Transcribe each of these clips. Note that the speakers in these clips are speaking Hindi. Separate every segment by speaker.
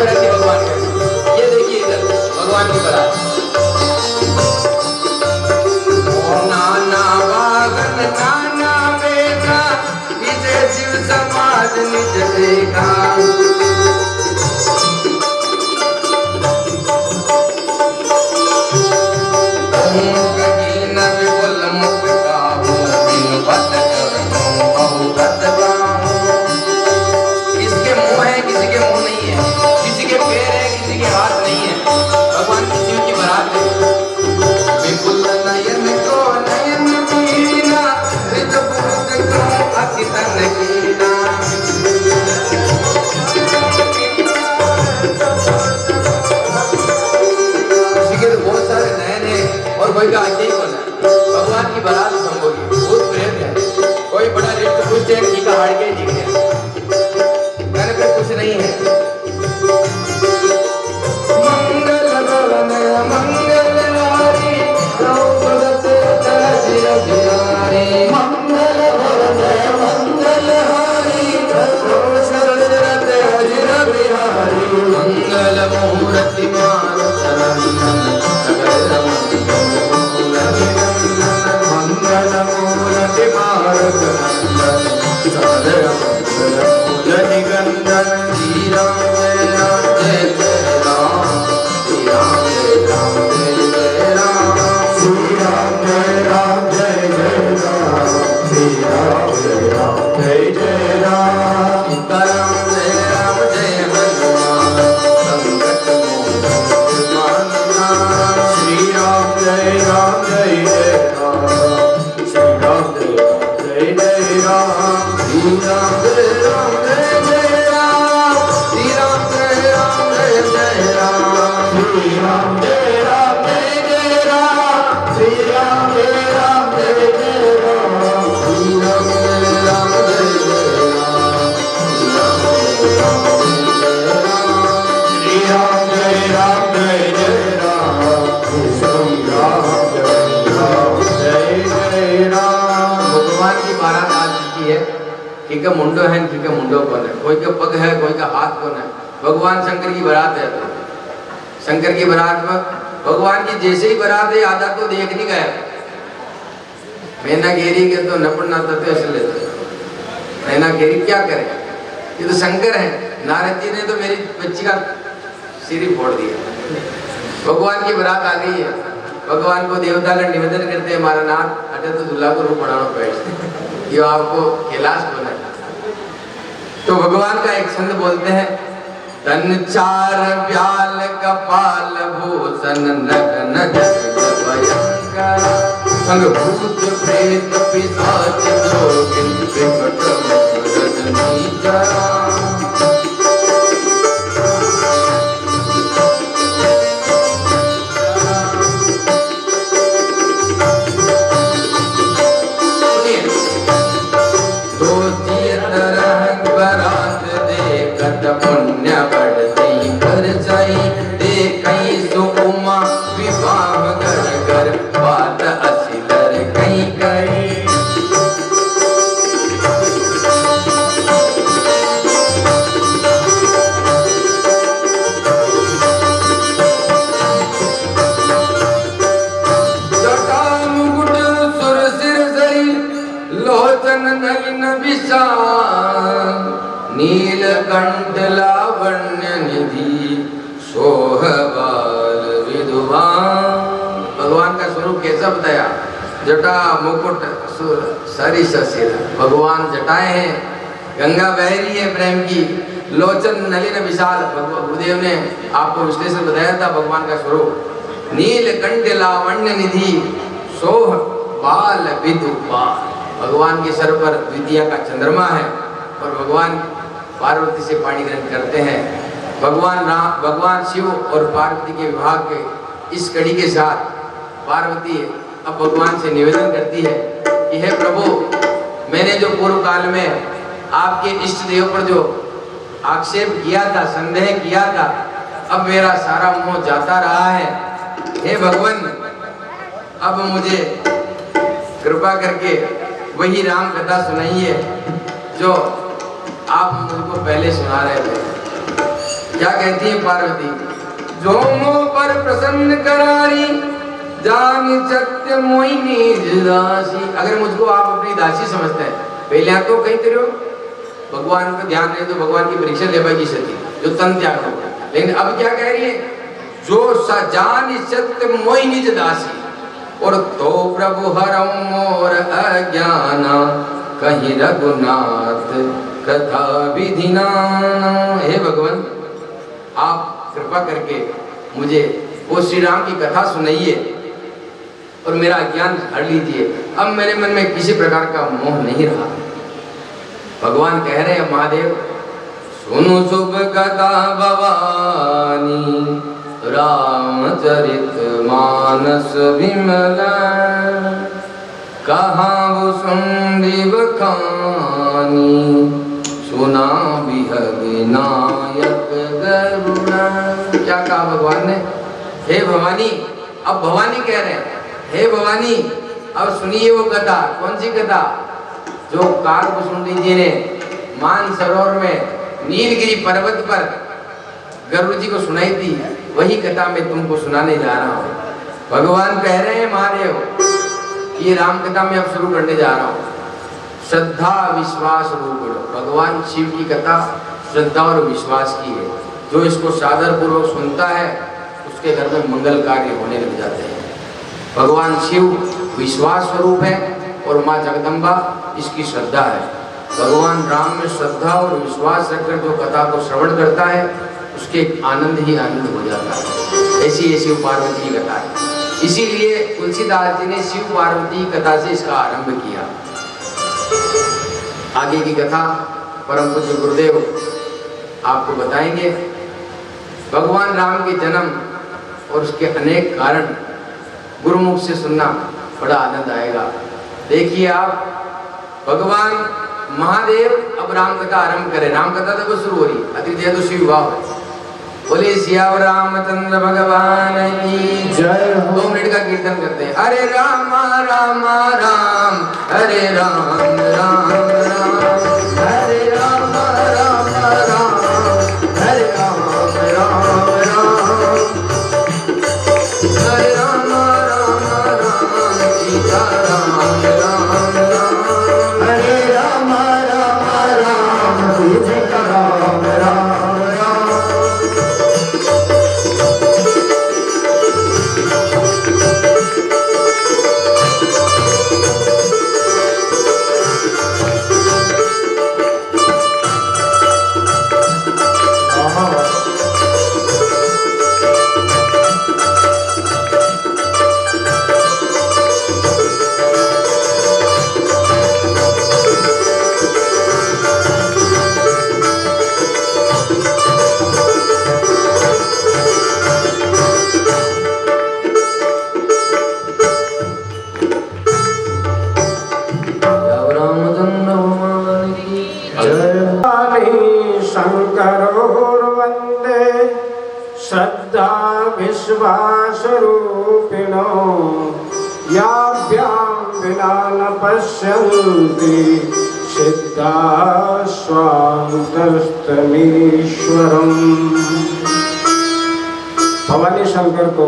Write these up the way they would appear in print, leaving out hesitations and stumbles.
Speaker 1: रहती भगवान के। ये देखिए इधर भगवान की बारात। नाना बागन नाना बेटा विजय शिव समाज निज देखा। किसके मुंह है किसी के मुंह नहीं है, किसी के पैर है किसी के हाथ नहीं है। भगवान की शिव की बारात है। विपुल नयन को नयन कीना रित पुरुष को अति तन कीना। किसी के तो बहुत सारे नयन है और कोई का आज्ञा ही कौन है। भगवान की बारात संभोगी बहुत प्रेम है। कोई बड़ा रित पुरुष है की का हाड़ के दिख गया, घर पे कुछ नहीं है। मंगल भवन मंगल हारी द्रौपदी बिहारी। मंगल भवन मंगल हारी द्रौपदी बिहारी। मंगल मूर्ति मंगल मूर्ति मारुत निगंधन। श्री राम जय राम जय जय राम। श्री राम जय राम जय जय राम। श्री राम जय राम जय जय राम। श्री राम जय राम जय जय राम। सीताराम जय राम जय हनुमान संकट मोचन हनुमान। श्री राम जय राम जय जय राम। श्री राम जय राम जय जय राम। श्री राम जय राम जय जय राम। श्री राम जय राम जय जय राम। श्री राम जय राम जय जय राम। श्री राम जय राम जय जय राम। श्री राम जय राम जय जय राम। श्री राम जय राम जय जय राम। श्री राम जय राम जय जय राम। भगवान की बारात आ चुकी है। किसी का मुंडो है किसी का मुंडो कौन है, कोई का पग है कोई का हाथ कौन है। भगवान शंकर की बारात है। शंकर की बारात में भगवान की जैसे ही बारात है आधा को देख नहीं गया। मैना घेरी के तो नपड़ ना तत्व असले मैना घेरी क्या करे, ये तो शंकर है। नारद जी ने तो मेरी बच्ची का सिर ही फोड़ दिया। भगवान की बारात आ गई है। भगवान को देवता का निवेदन करते हैं हमारा नाथ अटे तो दूल्हा को रूप बढ़ाना बैठ ये आपको कैलाश बना। तो भगवान का एक छंद बोलते हैं। तन चार ब्याल कपाल भूषण नगन भयंकर संग भूत प्रेत पिशाच जोगिन विकट रजनी जरा। पुण्य बढ़ती कर जाई देखई सो उमा विवाह कर कर बात असिलर कहीं कई। जटा मुकुट सुर सिर सरी लोचन नलिन विशाल नीलकंठ लावण्य निधि सोहबाल विद्वान। भगवान का स्वरूप कैसा बताया। जटा मुकुट सरी सिर। भगवान जटाएं हैं, गंगा बह रही है प्रेम की। लोचन नलिन विशाल। गुरुदेव ने आपको विश्लेषण बताया था भगवान का स्वरूप। नीलकंठ लावण्य निधि सोह बाल विद्वान। भगवान के सर पर द्वितीया का चंद्रमा है और भगवान पार्वती से पाणी ग्रहण करते हैं। भगवान शिव और पार्वती के विवाह के इस कड़ी के साथ पार्वती अब भगवान से निवेदन करती है कि हे प्रभु, मैंने जो पूर्व काल में आपके इष्ट देव पर जो आक्षेप किया था, संदेह किया था, अब मेरा सारा मोह जाता रहा है। हे भगवान, अब मुझे कृपा करके वही राम कथा सुनाइए जो आप मुझको पहले सुना रहे थे। क्या कहती है पार्वती, जो मोह पर प्रसन्न करारी जान सत्य मोहिनी दासी। अगर मुझको आप अपनी दासी समझते हैं, पहले आप तो कहीं तेरे भगवान का ध्यान नहीं तो भगवान की परीक्षा ले पाएगी सती, जो तन त्याग हो। लेकिन अब क्या कह रही है, जो जान सत्य मोहिनी दासी, और तो प्रभु हरम मोर अज्ञाना कहीं रघुनाथ कथा विधिना। हे भगवान, आप कृपा करके मुझे वो श्री राम की कथा सुनाइए और मेरा ज्ञान हर लीजिए। अब मेरे मन में किसी प्रकार का मोह नहीं रहा। भगवान कह रहे हैं, महादेव सुनो शुभ कथा भवानी, रामचरित मानस विमला, कहाँ वो संदीप खानी, सुना विनायक गरुड़ा। क्या कहा भगवान ने, हे भवानी। अब भवानी कह रहे हैं, हे भवानी अब सुनिए वो कथा। कौन सी कथा, जो काकभूषुंडी जी ने मानसरोवर में नीलगिरी पर्वत पर गरुड़ जी को सुनाई थी, वही कथा मैं तुमको सुनाने जा रहा हूँ। भगवान कह रहे हैं, महादेव ये राम कथा मैं अब शुरू करने जा रहा हूँ। श्रद्धा विश्वास रूप भगवान शिव की कथा श्रद्धा और विश्वास की है। जो इसको सादर पूर्वक सुनता है उसके घर में मंगल कार्य होने लग जाते हैं। भगवान शिव विश्वास स्वरूप है और माँ जगदम्बा इसकी श्रद्धा है। भगवान राम में श्रद्धा और विश्वास रखकर जो कथा को श्रवण करता है उसके आनंद ही आनंद हो जाता है। ऐसी शिव पार्वती की कथा है। इसीलिए तुलसीदास जी ने शिव पार्वती की कथा से इसका आरंभ किया। आगे की कथा परम पूज्य गुरुदेव आपको बताएंगे। भगवान राम के जन्म और उसके अनेक कारण गुरुमुख से सुनना बड़ा आनंद आएगा। देखिए आप, भगवान महादेव अब राम कथा आरंभ करें। राम कथा तो शुरू हो रही, अतिथि तो शिव भाव है। बोले सियाव रामचंद्र भगवान की जय। 2 मिनट का कीर्तन करते हैं। हरे राम राम राम, हरे राम राम राम, हरे राम राम राम, हरे राम राम राम, हरे राम राम राम, सीता राम राम राम, हरे राम राम राम, सीता राम राम।
Speaker 2: श्रद्धा विश्वास रूपिणो याभ्यां विना न पश्यन्ति सिद्धा स्वान्तस्तमीश्वरम्। भवानी शंकर को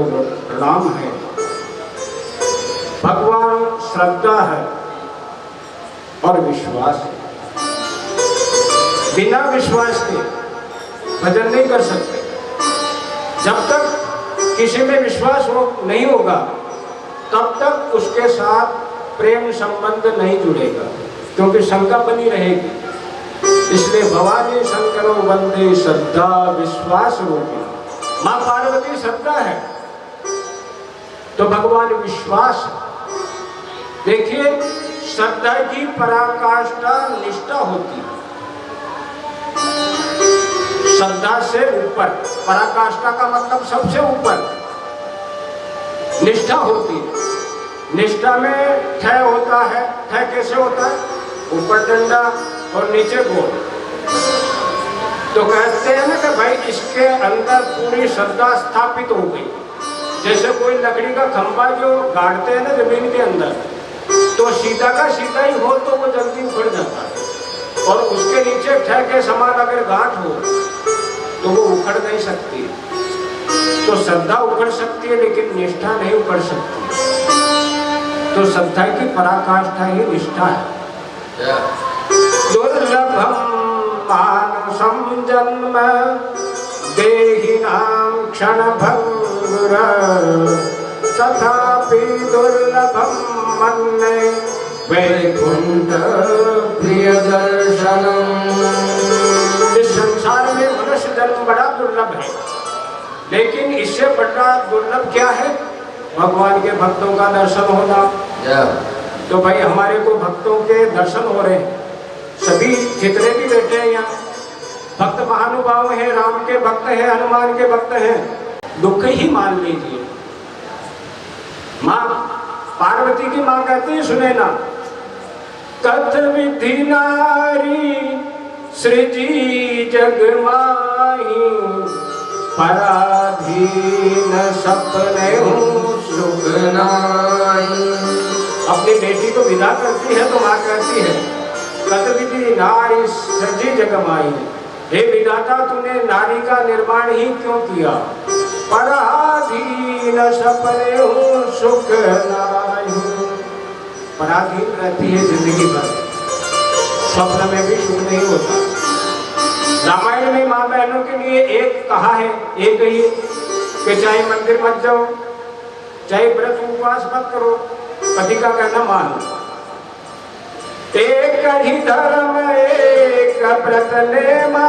Speaker 2: प्रणाम है। भगवान श्रद्धा है और विश्वास है। बिना विश्वास के भजन नहीं कर सकते। जब तक किसी में विश्वास नहीं होगा तब तक उसके साथ प्रेम संबंध नहीं जुड़ेगा, क्योंकि शंका बनी रहेगी। इसलिए भवानी शंकरो वंदे श्रद्धा विश्वास रूपी। माँ पार्वती श्रद्धा है तो भगवान विश्वास है। देखिए, श्रद्धा की पराकाष्ठा निष्ठा होती है। श्रद्धा से ऊपर, पराकाष्ठा का मतलब सबसे ऊपर निष्ठा होती है। निष्ठा में ठय होता है। ठय कैसे होता है? ऊपर डंडा और नीचे गोल। तो कहते हैं ना कि भाई इसके अंदर पूरी श्रद्धा स्थापित हो गई। जैसे कोई लकड़ी का खंभा जो गाड़ते हैं ना जमीन के अंदर, तो सीधा का सीधा ही हो तो वो जल्दी उखड़ जाता है, और उसके नीचे ठय के समान अगर गांठ हो तो वो उखड़ सकती। तो श्रद्धा उकड़ सकती है लेकिन निष्ठा नहीं उकड़ सकती। तो श्रद्धा की पराकाष्ठा ही निष्ठा है। दुर्लभम मानुषम जन्म देहिनां क्षणभंगुर तथापि दुर्लभम मन्ये वैकुंठ प्रिय दर्शनम। इस संसार में मनुष्य जन्म बड़ा दुर्लभ है, लेकिन इससे बड़ा दुर्लभ क्या है? भगवान के भक्तों का दर्शन होना। तो भाई हमारे को भक्तों के दर्शन हो रहे हैं, सभी जितने भी बैठे हैं यहाँ भक्त महानुभाव हैं, राम के भक्त हैं, हनुमान के भक्त हैं, दुख ही मान लीजिए। माँ पार्वती की माँ कहती है, सुने ना, तथ विधि नारी सृजी जग माही पराधीन सपने सुख नाई। अपनी बेटी को विदा करती है तो माँ कहती है, तथ विधि नारी सृजी जग माही, हे विधाता तूने नारी का निर्माण ही क्यों किया? पराधीन सपने सुख नाई। पराधीन रहती है जिंदगी भर, स्वप्न में भी सुख नहीं होता। रामायण में माँ बहनों के लिए एक कहा है, एक ही कि चाहे मंदिर मत जाओ, चाहे व्रत उपवास मत करो, पति का कहना मानो। एक ही धर्म एक व्रत लेमा,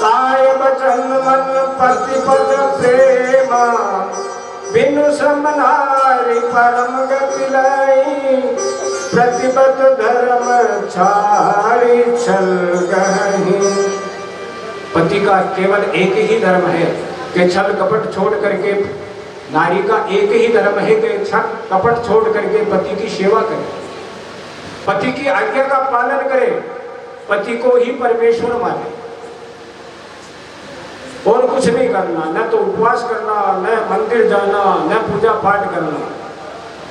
Speaker 2: ताय बचन मन प्रतिपद प्रेमा, बिनु सम नारी परम गति लाई, प्रतिबद्ध धर्म छाड़ी छल गही। पति का केवल एक ही धर्म है कि छल कपट छोड़ करके, नारी का एक ही धर्म है कि छल कपट छोड़ करके पति की सेवा करे, पति की आज्ञा का पालन करे, पति को ही परमेश्वर माने, और कुछ नहीं करना, न तो उपवास करना, न मंदिर जाना, न पूजा पाठ करना।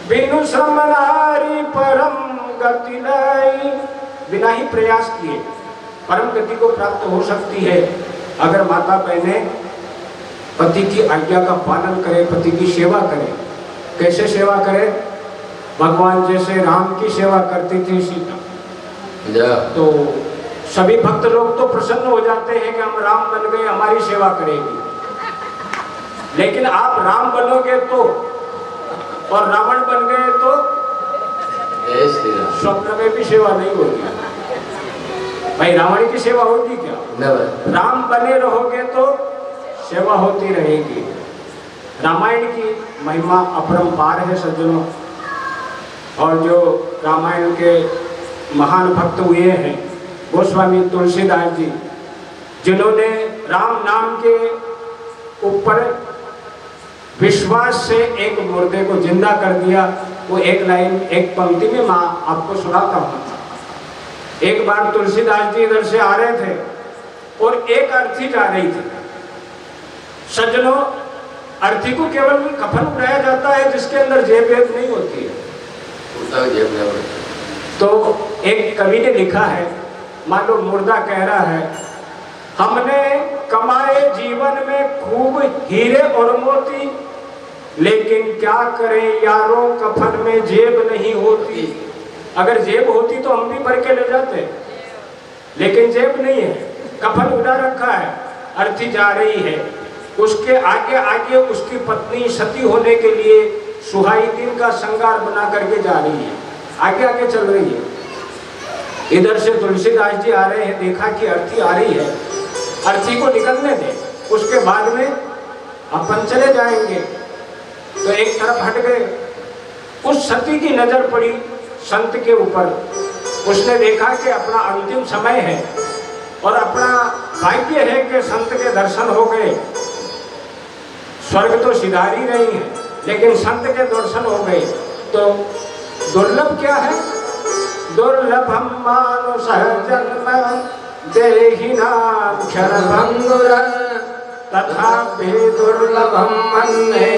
Speaker 2: बिनु श्रम नारी परम गति लाई, बिना ही प्रयास किए परम गति को प्राप्त हो सकती है अगर माता बहने पति की आज्ञा का पालन करे, पति की सेवा करे। कैसे सेवा करे? भगवान जैसे राम की सेवा करती थी सीता, तो सभी भक्त लोग तो प्रसन्न हो जाते हैं कि हम राम बन गए, हमारी सेवा करेगी। लेकिन आप राम बनोगे तो और रावण बन गए तो स्वप्न में भी सेवा नहीं होगी। भाई रावण की सेवा होगी क्या? राम बने रहोगे तो सेवा होती रहेगी। रामायण की महिमा अपरंपार है सज्जनों, और जो रामायण के महान भक्त हुए हैं गोस्वामी तुलसीदास जी, जिन्होंने राम नाम के ऊपर विश्वास से एक मुर्दे को जिंदा कर दिया, वो एक लाइन एक पंक्ति में माँ आपको सुनाता हूँ। एक बार तुलसीदास जी इधर से आ रहे थे और एक अर्थी जा रही थी। सज्जनों, अर्थी को केवल कफन उड़ाया जाता है जिसके अंदर जेब वेब नहीं होती है। तो एक कवि ने लिखा है, मान लो मुर्दा कह रहा है, हमने कमाए जीवन में खूब हीरे और मोती, लेकिन क्या करें यारों कफन में जेब नहीं होती। अगर जेब होती तो हम भी भर के ले जाते, लेकिन जेब नहीं है, कफन उड़ा रखा है। अर्थी जा रही है, उसके आगे आगे उसकी पत्नी सती होने के लिए सुहाई दिन का श्रृंगार बना करके जा रही है, आगे आगे चल रही है। इधर से तुलसीदास जी आ रहे हैं, देखा कि अर्थी आ रही है, अर्थी को निकलने दे, उसके बाद में अपन चले जाएंगे। तो एक तरफ हट गए। उस सती की नजर पड़ी संत के ऊपर, उसने देखा कि अपना अंतिम समय है और अपना भाग्य है कि संत के दर्शन हो गए। स्वर्ग तो सिधार ही रही है, लेकिन संत के दर्शन हो गए। तो दुर्लभ क्या है? दुर्लभम मानुष जन्म देहिनां क्षणभंगुर तथापि दुर्लभम मन्ये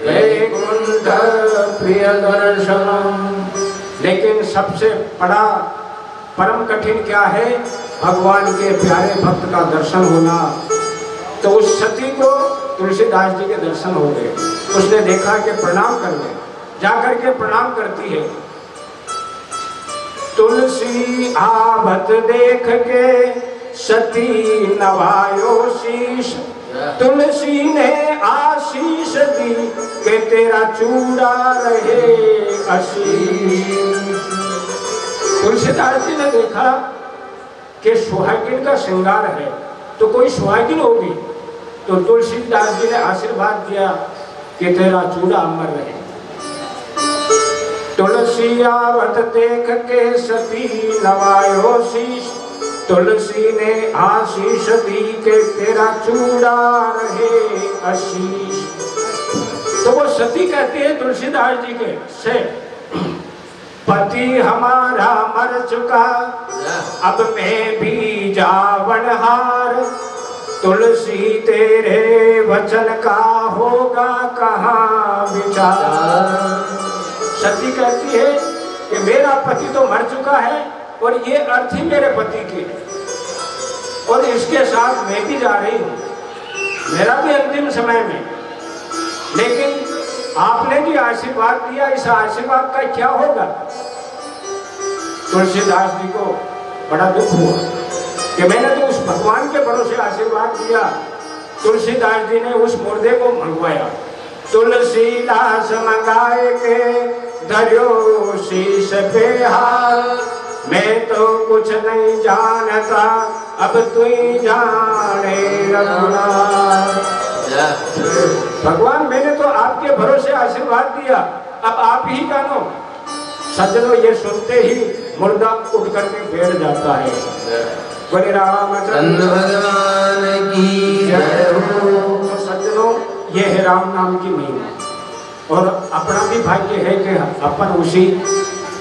Speaker 2: वैकुंठ प्रिय दर्शनम। लेकिन सबसे बड़ा परम कठिन क्या है? भगवान के प्यारे भक्त का दर्शन होना। तो उस सती को तुलसीदास जी के दर्शन हो गए। उसने देखा कि प्रणाम कर ले, जाकर के प्रणाम करती है। तुलसी आवत देख के सती नवायो शीश, तुलसी ने आशीष दी कि तेरा चूड़ा रहे आशीष। तुलसीदास जी ने देखा कि सुहागिन का श्रृंगार है तो कोई सुहागिन होगी, तो तुलसीदास जी ने आशीर्वाद दिया कि तेरा चूड़ा अमर रहे। तुलसी आवत देख के सती नवायो शीश, तुलसी ने आशीष दी के तेरा चूड़ा रहे आशीष। तो वो सती कहती है तुलसीदास जी के से, पति हमारा मर चुका अब मैं भी जावनहार, तुलसी तेरे वचन का होगा कहाँ विचार। सती कहती है कि मेरा पति तो मर चुका है और ये अर्थी मेरे पति की है और इसके साथ मैं भी जा रही हूँ, मेरा भी अंतिम समय में, लेकिन आपने भी आशीर्वाद दिया, इस आशीर्वाद का क्या होगा। तुलसीदास जी को बड़ा दुख हुआ कि मैंने तो उस भगवान के भरोसे आशीर्वाद दिया। तुलसीदास जी ने उस मुर्दे को मंगवाया। तुलसीदास मंगाए के धर्यो शीश पे हाथ, मैं तो कुछ नहीं जानता अब तू ही जाने रघुनाथ। भगवान मैंने तो आपके भरोसे आशीर्वाद दिया, अब आप ही जानो। सज्जनों ये सुनते ही मुर्दा उठ करके बैठ जाता है। बोले रामचंद्र
Speaker 1: भगवान की जय हो।
Speaker 2: सज्जनों ये है राम नाम की महिमा, और अपना भी भाग्य है कि अपन उसी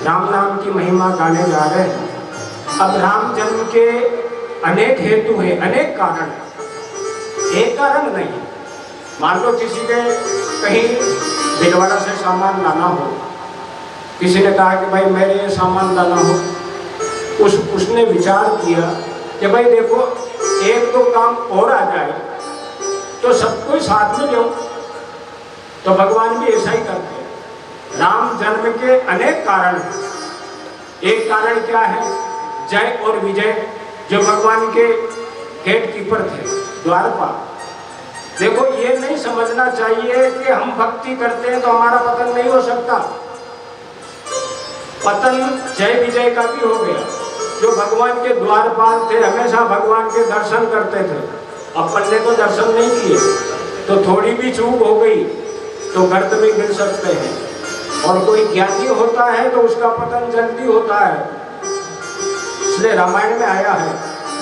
Speaker 2: राम नाम की महिमा गाने जा रहे हैं। अब राम जन्म के अनेक हेतु हैं, अनेक कारण है, एक कारण नहीं। मान लो किसी के कहीं भिलवाड़ा से सामान लाना हो, किसी ने कहा कि भाई मेरे ये सामान लाना हो, उसने विचार किया कि भाई देखो एक दो काम और आ जाए तो सबको साथ में लो, तो भगवान भी ऐसा ही करते हैं। राम जन्म के अनेक कारण हैं। एक कारण क्या है, जय और विजय, जो भगवान के गेट कीपर थे द्वारपाल। देखो ये नहीं समझना चाहिए कि हम भक्ति करते हैं तो हमारा पतन नहीं हो सकता। पतन जय विजय का भी हो गया। जो भगवान के द्वारपाल थे हमेशा भगवान के दर्शन करते थे, अपन ने तो दर्शन नहीं किए, तो थोड़ी भी चूक हो गई तो गर्त में गिर सकते हैं। और कोई ज्ञानी होता है तो उसका पतन जल्दी होता है। इसलिए रामायण में आया है,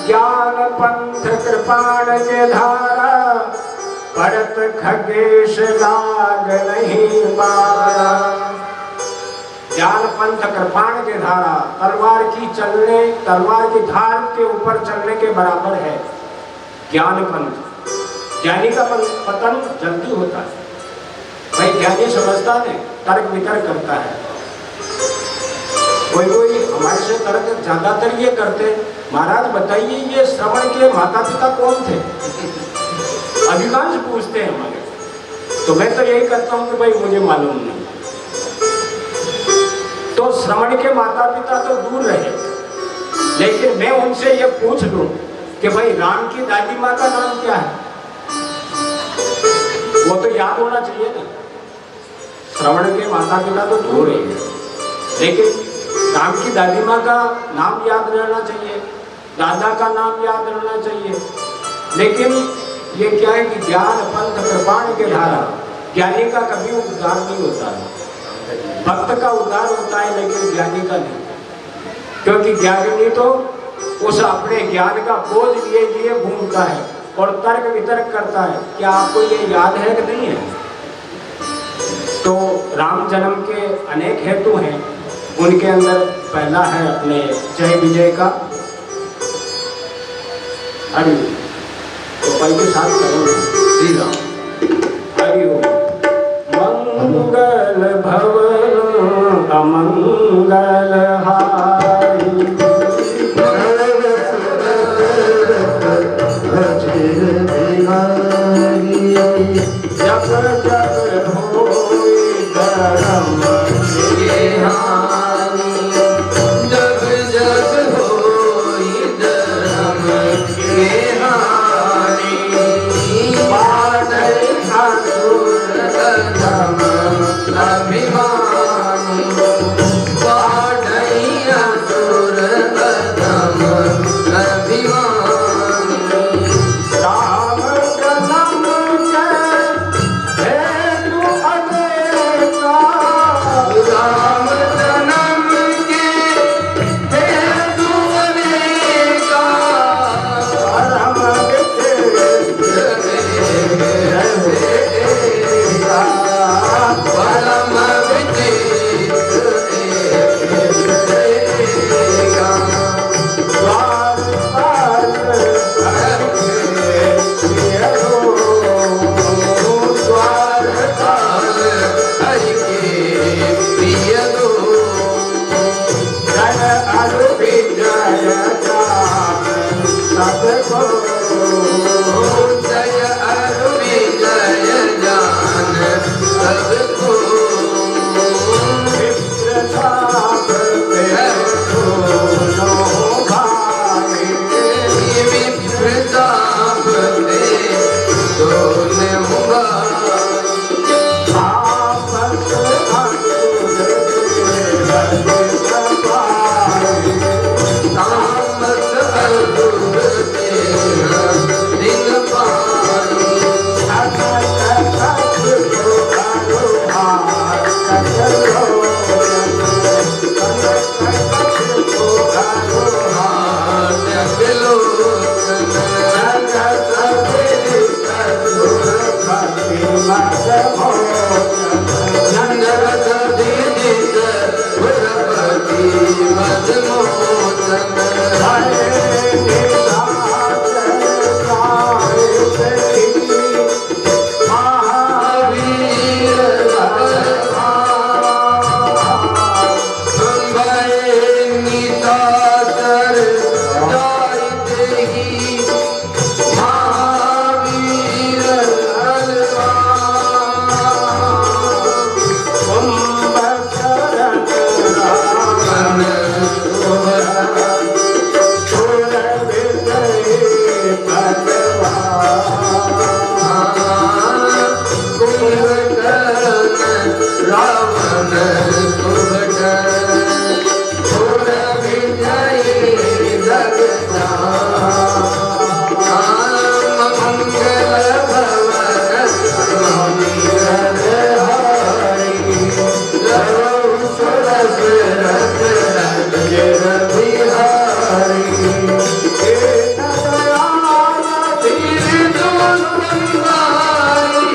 Speaker 2: ज्ञान पंथ कृपाण के धारा, पड़त खगेश लाग नहीं मारा। ज्ञान पंथ कृपाण के धारा, तलवार की धार के ऊपर चलने के बराबर है ज्ञान पंथ। ज्ञानी का पतन जल्दी होता है। भाई ज्ञानी समझता नहीं, तर्क वितर्क करता है। कोई हमारे से तर्क ज्यादातर ये करते, महाराज बताइए ये श्रवण के माता पिता कौन थे, अधिकांश पूछते हैं हमारे। तो मैं तो यही करता हूँ कि भाई मुझे मालूम नहीं। तो श्रवण के माता पिता तो दूर रहे, लेकिन मैं उनसे ये पूछ लूं कि भाई राम की दादी माँ का नाम क्या है, वो तो याद होना चाहिए ना। श्रवण के माता पिता तो दूर है, लेकिन राम की दादी माँ का नाम याद रहना चाहिए, दादा का नाम याद रहना चाहिए। लेकिन ये क्या है कि ज्ञान पंथ कृपाण के धारा, ज्ञानी का कभी उद्धार नहीं होता है। भक्त का उद्धार होता है लेकिन ज्ञानी का नहीं, क्योंकि ज्ञानी तो उस अपने ज्ञान का बोझ लिए घूमता है और तर्क वितर्क करता है। क्या आपको ये याद है कि नहीं है? तो राम जन्म के अनेक हेतु हैं, उनके अंदर पहला है अपने जय विजय का। हरि तो पहले साथ करेंगे श्री राम। हरि ओम। मंगल भवन अमंगल हारी, जब होई धर्म
Speaker 1: के हानि, जब जब होई धर्म के हानि, बाढ़ई असुर अधम अभिमानी, बाढ़ई असुर अधम अभिमानी।
Speaker 2: राम जन्म के हेतु अनेका,
Speaker 1: राम जन्म के हेतु अनेका,
Speaker 2: परम
Speaker 1: परम विचित्रेका।
Speaker 2: द्वार
Speaker 1: द्वार काल हरि के प्रिय दो,
Speaker 2: जय अरु विजय सबको
Speaker 1: जय अरु विजय जान सबको।
Speaker 2: मित्र साप दोनों भाई
Speaker 1: विप्र जाप दे दोनों
Speaker 2: आपस असुर
Speaker 1: तामस असुर तेरा दिन पानी, हाथ बिलोचन जगत दीदित पुरपति मदमोचन, महावीर भय निशाचर जाइत ही, महावीर बलवान कुंभकर्ण रावण सुभटन, घोर विजयी जगदान, मंगल भवन मंगल हारी, लहु सुरस रथ रंजन बिहारी। तीर धनुष संहारी,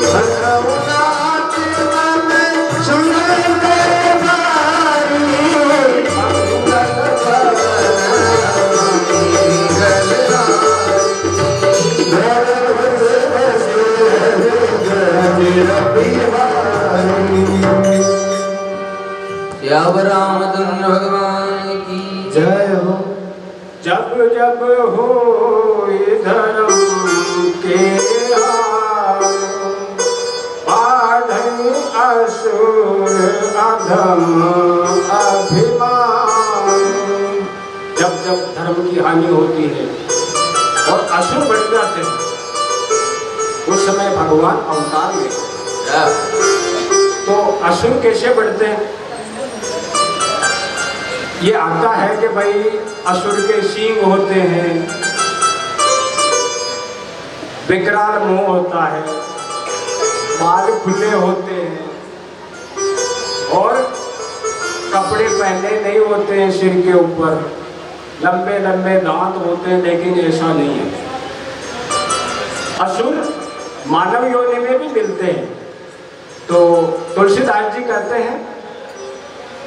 Speaker 1: भगवनाथ मन सुंदर भारी, मंगल भवन मंगल हारी। श्याम रामचंद्र भगवान की
Speaker 2: जय हो। जब जब हो धर्म के बाढ़ई असुर अधम अभिमान। जब जब धर्म की हानि होती है और असुर बढ़ जाते हैं, उस समय भगवान अवतार में। तो असुर कैसे बढ़ते हैं? ये आता है कि भाई असुर के सींग होते हैं, विकराल मुंह होता है, बाल खुले होते हैं और कपड़े पहने नहीं होते हैं सिर के ऊपर, लंबे लंबे दांत होते हैं, लेकिन ऐसा नहीं है। असुर मानव योनि में भी मिलते हैं। तो तुलसीदास जी कहते हैं,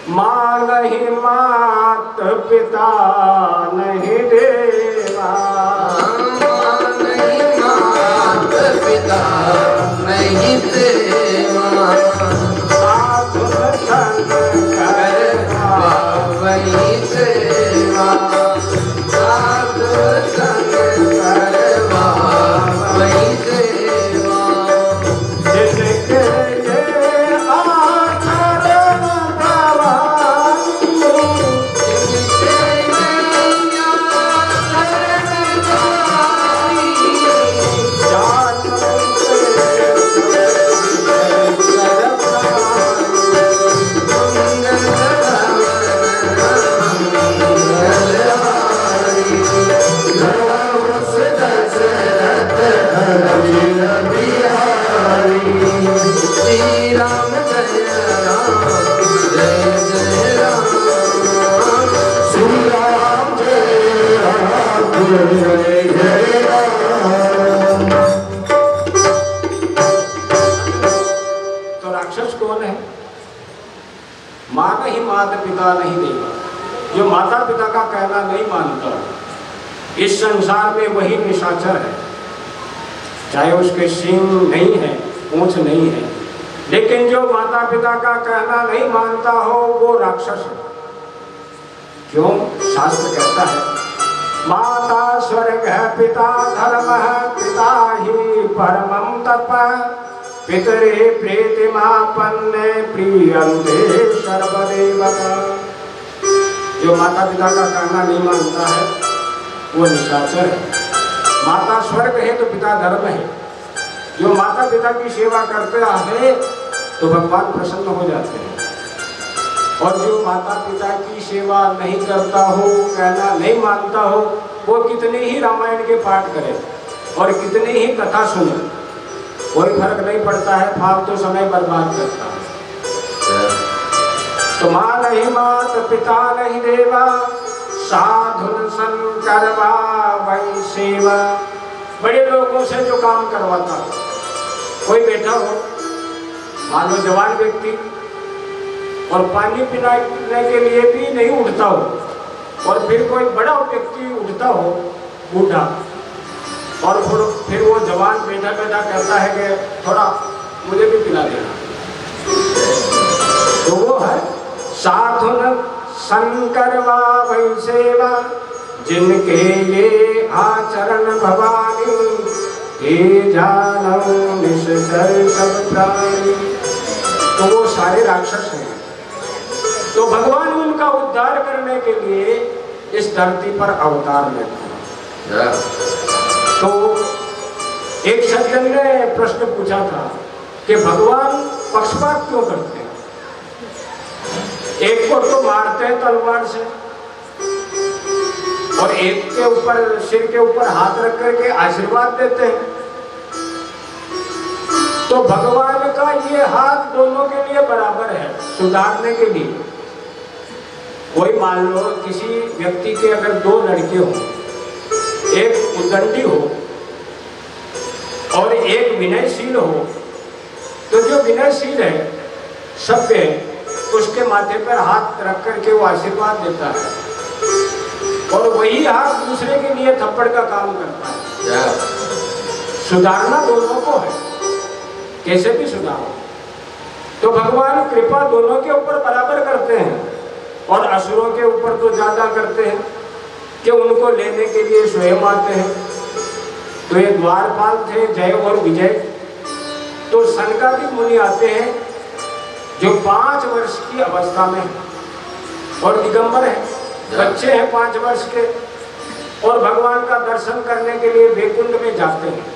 Speaker 2: माँ नहीं मात पिता नहीं देवा,
Speaker 1: नहीं मात पिता नहीं देवा,
Speaker 2: साधु संग कर
Speaker 1: वही सेवा, साधु संग करवा वही सेवा।
Speaker 2: मान ही माता पिता नहीं देगा। जो माता पिता का कहना नहीं मानता इस संसार में वही निशाचर है, चाहे उसके सींग नहीं है, पूंछ नहीं है, लेकिन जो माता पिता का कहना नहीं मानता हो वो राक्षस है। क्यों? शास्त्र कहता है माता स्वर्ग है, पिता धर्म है, पिता ही परमं तप, पितरे प्रीतिमापन्ने प्रियन्ते सर्वदेवता। जो माता पिता का कहना नहीं मानता है वो निशाचर है। माता स्वर्ग है तो पिता धर्म है। जो माता पिता की सेवा करते हैं तो भगवान प्रसन्न हो जाते हैं, और जो माता पिता की सेवा नहीं करता हो, कहना नहीं मानता हो, वो कितने ही रामायण के पाठ करे और कितनी ही कथा सुने, कोई फर्क नहीं पड़ता है, फालतू समय बर्बाद करता है। तो माँ नहीं मात पिता नहीं देवा, साधुन सन करवा वही सेवा। बड़े लोगों से जो काम करवाता हो, कोई बैठा हो, मान लो जवान व्यक्ति, और पानी पिलाने के लिए भी नहीं उठता हो, और फिर कोई बड़ा व्यक्ति उठता हो बूढ़ा, और फिर वो जवान बैठा बैठा कहता है कि थोड़ा मुझे भी पिला देना, तो वो है साधुन संकरवा वही सेवा, जिनके ये आचरण भवानी, हे जानौ निश्चर सब प्राणी। तो वो सारे राक्षस हैं। तो भगवान उनका उद्धार करने के लिए इस धरती पर अवतार लेते हैं। तो एक सज्जन ने प्रश्न पूछा था कि भगवान पक्षपात क्यों करते हैं? एक को तो मारते हैं तलवार से, और एक के ऊपर, सिर के ऊपर हाथ रख करके आशीर्वाद देते हैं। तो भगवान का ये हाथ दोनों के लिए बराबर है, सुधारने के लिए। कोई मान लो किसी व्यक्ति के अगर दो लड़के हो, एक उद्दंडी हो और एक विनयशील हो, तो जो विनयशील है सभ्य, उसके माथे पर हाथ रख करके वो आशीर्वाद देता है, और वही हाथ दूसरे के लिए थप्पड़ का काम करता है। सुधारना दोनों को है, कैसे भी सुधारो। तो भगवान कृपा दोनों के ऊपर बराबर करते हैं, और असुरों के ऊपर तो ज्यादा करते हैं कि उनको लेने के लिए स्वयं आते हैं। तो ये द्वारपाल थे जय और विजय। तो सनकादिक मुनि आते हैं जो 5 वर्ष की अवस्था में, और दिगंबर है, बच्चे हैं 5 वर्ष के, और भगवान का दर्शन करने के लिए वैकुंठ में जाते हैं।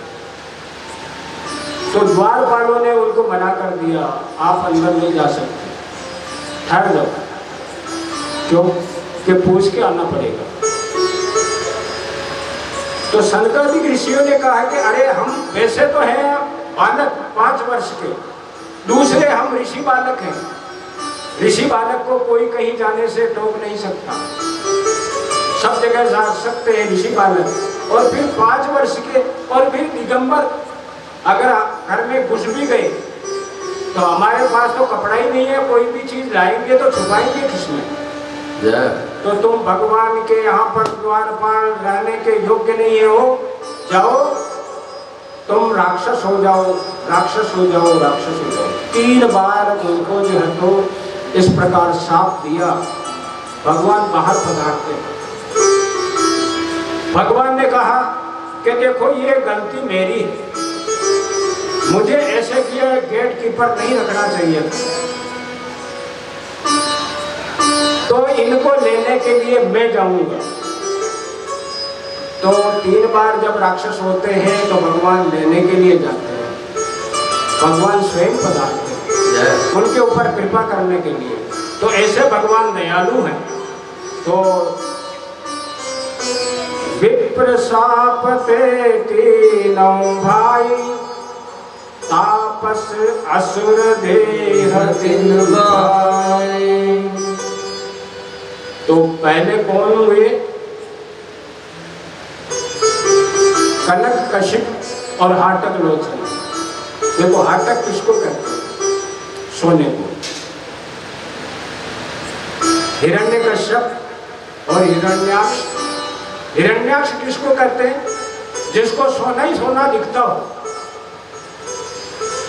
Speaker 2: तो द्वारपालों ने उनको मना कर दिया, आप अंदर नहीं जा सकते, ठहर जाओ। क्यों? कि पूछ के आना पड़ेगा। तो सनकादिक ऋषियों ने कहा कि अरे हम वैसे तो हैं बालक 5 वर्ष के, दूसरे हम ऋषि बालक हैं। ऋषि बालक को कोई कहीं जाने से टोक नहीं सकता, सब जगह जा सकते हैं ऋषि बालक। और फिर 5 वर्ष के, और फिर दिगंबर, अगर घर में घुस भी गए तो हमारे पास तो कपड़ा ही नहीं है, कोई भी चीज लाएंगे तो छुपाएंगे किसमें? तो तुम भगवान के यहाँ पर द्वारपाल रहने के योग्य नहीं हो, जाओ तुम राक्षस हो जाओ, राक्षस हो जाओ, राक्षस हो जाओ। 3 बार उनको जो है तो इस प्रकार शाप दिया। भगवान बाहर पधारते हैं। भगवान ने कहा कि देखो ये गलती मेरी है, मुझे ऐसे किया गेट कीपर नहीं रखना चाहिए था। तो इनको लेने के लिए मैं जाऊंगा। तो 3 बार जब राक्षस होते हैं तो भगवान लेने के लिए जाते हैं, भगवान स्वयं पधारते हैं उनके ऊपर कृपा करने के लिए। तो ऐसे भगवान दयालु हैं। तो विप्र शाप ते तीनों भाई, तापस असुर देह 3 भाई। तो पहले कौन हुए? कनक कश्यप और हाटक लोचन। देखो हाटक किसको कहते हैं? सोने को। हिरण्यकश्यप और हिरण्याक्ष। हिरण्याक्ष किसको कहते हैं? जिसको सोना ही सोना दिखता हो,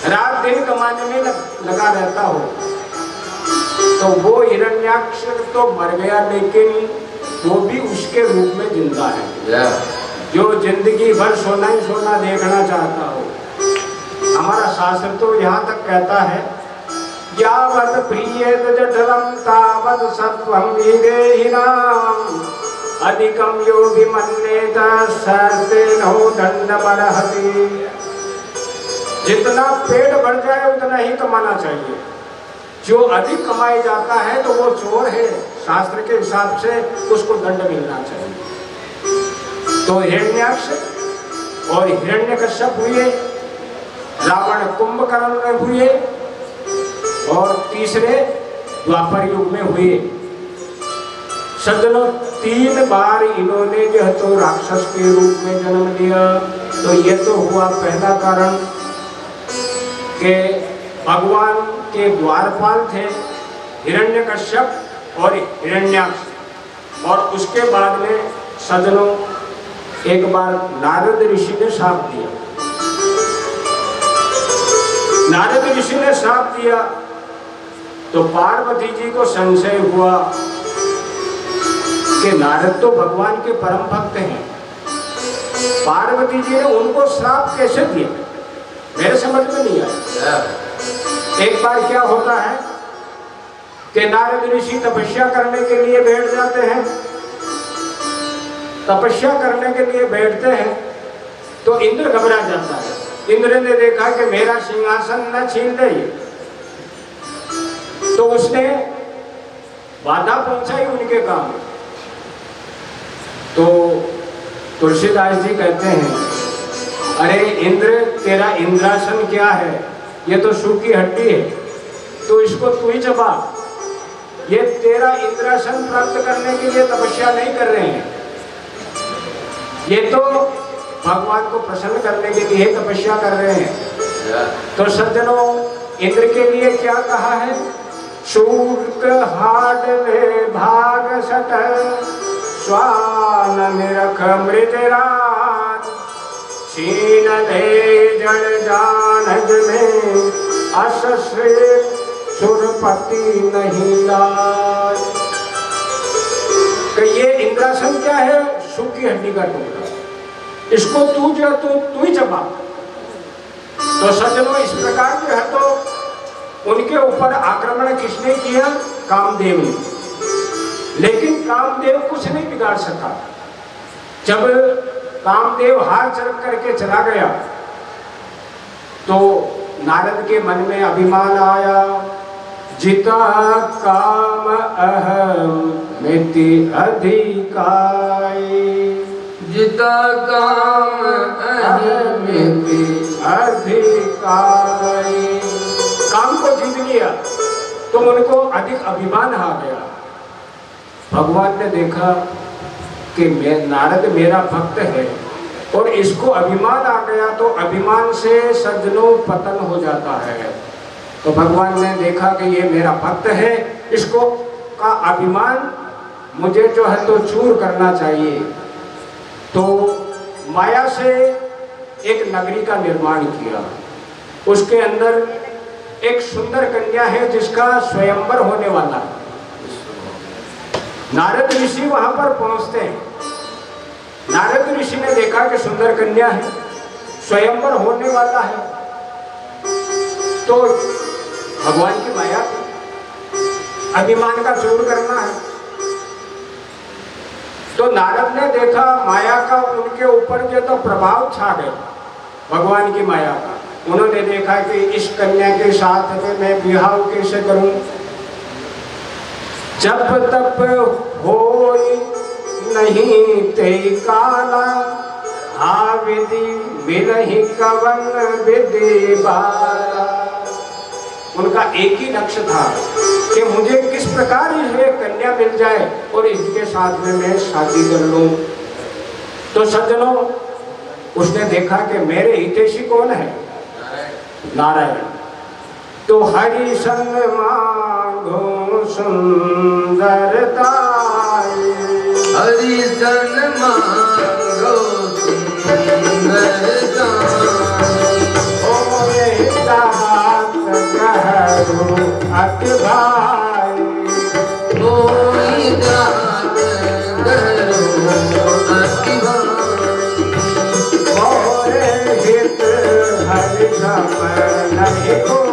Speaker 2: रात दिन कमाने में लगा रहता हो, तो वो हिरण्याक्ष तो मर गया, लेकिन वो भी उसके रूप में जिंदा है। जो जिंदगी भर सोना ही सोना देखना चाहता हो। हमारा शास्त्र तो यहाँ तक कहता है, यावत् प्रियेत जठरम तावत् सत्वं विदेहिनाम् अधिकं यो विमन्येत सहस्रेणो दण्डमर्हति। जितना पेट भर जाए उतना ही कमाना चाहिए। जो अधिक कमाई जाता है तो वो चोर है, शास्त्र के हिसाब से उसको दंड मिलना चाहिए। तो हिरण्याक्ष और हिरण्यकश्यप हुए, रावण कुंभकर्ण हुए, और तीसरे द्वापर युग में हुए। सज्जनों, 3 बार इन्होंने जो है तो राक्षस के रूप में जन्म लिया। तो ये तो हुआ पहला कारण कि भगवान के द्वारपाल थे हिरण्यकश्यप और हिरण्याक्ष। और उसके बाद में सज्जनों एक बार नारद ऋषि ने श्राप दिया। नारद ऋषि ने श्राप दिया तो पार्वती जी को संशय हुआ कि नारद तो भगवान के परम भक्त हैं, पार्वती जी ने उनको श्राप कैसे दिया, मेरे समझ में नहीं आया। एक बार क्या होता है कि नारद ऋषि तपस्या करने के लिए बैठ जाते हैं। तपस्या करने के लिए बैठते हैं तो इंद्र घबरा जाता है। इंद्र ने देखा कि मेरा सिंहासन न छीन दे, तो उसने बाधा पहुंचाई उनके काम में। तो तुलसीदास जी कहते हैं, अरे इंद्र, तेरा इंद्रासन क्या है, ये तो सूखी हड्डी है, तो इसको तू ही चबा। ये तेरा इंद्रासन प्राप्त करने के लिए तपस्या नहीं कर रहे हैं, ये तो भगवान को प्रसन्न करने के लिए तपस्या कर रहे हैं। तो सज्जनों, इंद्र के लिए क्या कहा है? शूर्क हाडले भाग सट स्वान निरख मृतराज छीन ले जड़ जानज में अश्रे सुरपति नहीं लाज। तो ये इंद्रासन क्या है? सूखी हड्डी का टुकड़ा, इसको तू जो तू ही चबा। तो सज्जनों, इस प्रकार जो है तो उनके ऊपर आक्रमण किसने किया? कामदेव ने। लेकिन कामदेव कुछ नहीं बिगाड़ सका। जब कामदेव हार चल करके चला गया तो नारद के मन में अभिमान आया, जिता काम अहम मिति अधिकाई।
Speaker 1: जिता काम अहम मिति
Speaker 2: अधिकाई। काम को जीत लिया तो उनको अधिक अभिमान आ गया। भगवान ने देखा कि नारद मेरा भक्त है और इसको अभिमान आ गया, तो अभिमान से सज्जनों पतन हो जाता है। तो भगवान ने देखा कि ये मेरा भक्त है, इसको का अभिमान मुझे जो है तो चूर करना चाहिए। तो माया से एक नगरी का निर्माण किया। उसके अंदर एक सुंदर कन्या है जिसका स्वयंवर होने वाला है। नारद ऋषि वहां पर पहुंचते हैं। नारद ऋषि ने देखा कि सुंदर कन्या है, स्वयंवर होने वाला है, तो भगवान की माया, अभिमान का चूर करना है। तो नारद ने देखा माया का उनके ऊपर जो तो प्रभाव छा गया, भगवान की माया का। उन्होंने देखा कि इस कन्या के साथ में मैं विवाह कैसे करूं। जब तप होई नहीं ते काला, हा विधि मिलहि कवन विधि बाला। उनका एक ही लक्ष्य था कि मुझे किस प्रकार ये कन्या मिल जाए और इसके साथ में मैं शादी कर लूं। तो सज्जनों, उसने देखा कि मेरे हितैषी कौन है? नारायण। तो हरि संग मांगो सुंदरता,
Speaker 1: हरि संग मांगो सुंदरता।
Speaker 2: ओ ये दात कहो अति भाई,
Speaker 1: कोई दात करो अति भाई।
Speaker 2: और हित हरि सम नहीं को